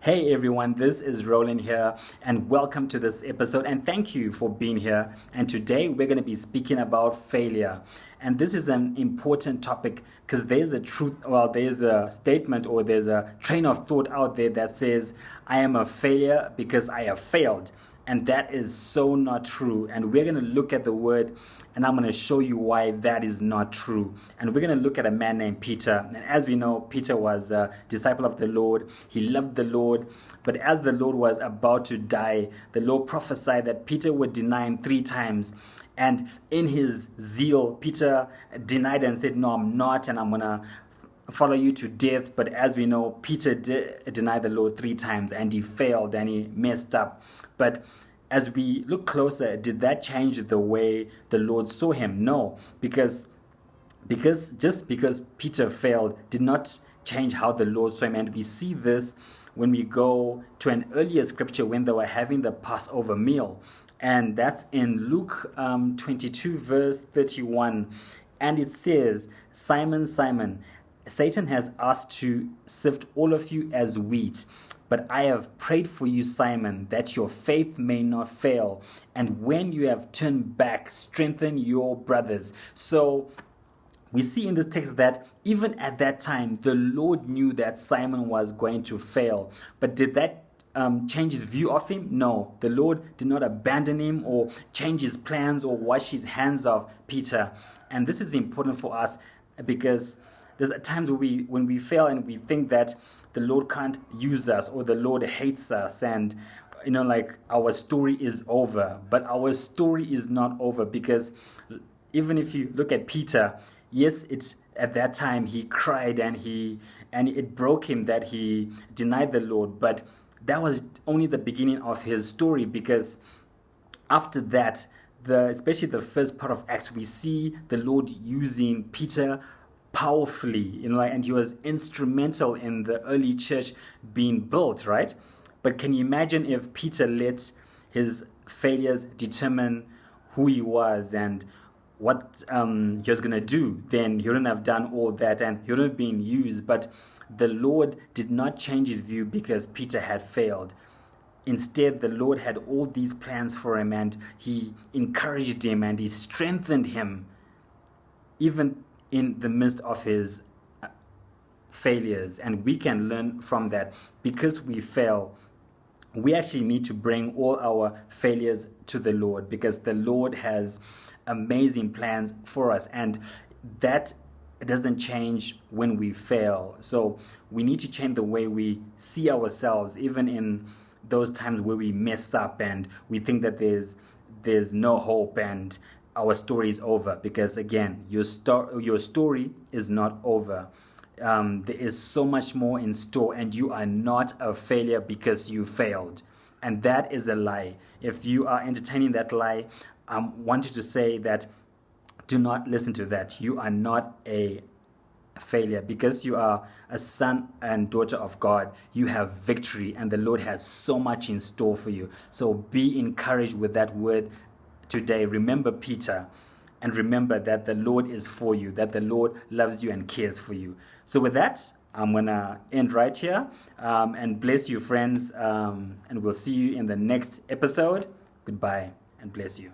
Hey everyone, this is Roland here, and welcome to this episode. And thank you for being here. And today we're going to be speaking about failure. And this is an important topic because there's a there's a statement or there's a train of thought out there that says, I am a failure because I have failed. And that is so not true. And we're going to look at the word and I'm going to show you why that is not true. And we're going to look at a man named Peter. And as we know, Peter was a disciple of the Lord. He loved the Lord. But as the Lord was about to die, the Lord prophesied that Peter would deny him 3 times. And in his zeal, Peter denied and said, no, I'm not. And I'm going to follow you to death. But as we know, Peter did deny the Lord 3 times and he failed and he messed up. But as we look closer, did that change the way the Lord saw him? No, because Peter failed did not change how the Lord saw him. And we see this when we go to an earlier scripture when they were having the Passover meal. And that's in Luke 22 verse 31. And it says, Simon, Simon, Satan has asked to sift all of you as wheat. But I have prayed for you, Simon, that your faith may not fail. And when you have turned back, strengthen your brothers. So we see in this text that even at that time, the Lord knew that Simon was going to fail. But did that change his view of him? No. The Lord did not abandon him or change his plans or wash his hands of Peter. And this is important for us because there's times when we fail and we think that the Lord can't use us or the Lord hates us and like our story is over. But our story is not over because even if you look at Peter, yes, it's at that time he cried and it broke him that he denied the Lord. But that was only the beginning of his story, because after that, especially the first part of Acts, we see the Lord using Peter powerfully, and he was instrumental in the early church being built, right? But can you imagine if Peter let his failures determine who he was and what he was going to do? Then he wouldn't have done all that and he wouldn't have been used. But the Lord did not change his view because Peter had failed. Instead, the Lord had all these plans for him, and he encouraged him and he strengthened him even in the midst of his failures. And we can learn from that. Because we fail, we actually need to bring all our failures to the Lord, because the Lord has amazing plans for us, and that doesn't change when we fail. So we need to change the way we see ourselves, even in those times where we mess up and we think that there's no hope and our story is over. Because again, your story is not over. There is so much more in store, and you are not a failure because you failed. And that is a lie. If you are entertaining that lie, I want you to say that do not listen to that. You are not a failure because you are a son and daughter of God. You have victory, and the Lord has so much in store for you. So be encouraged with that word today. Remember Peter, and remember that the Lord is for you, that the Lord loves you and cares for you. So with that, I'm going to end right here, and bless you, friends, and we'll see you in the next episode. Goodbye, and bless you.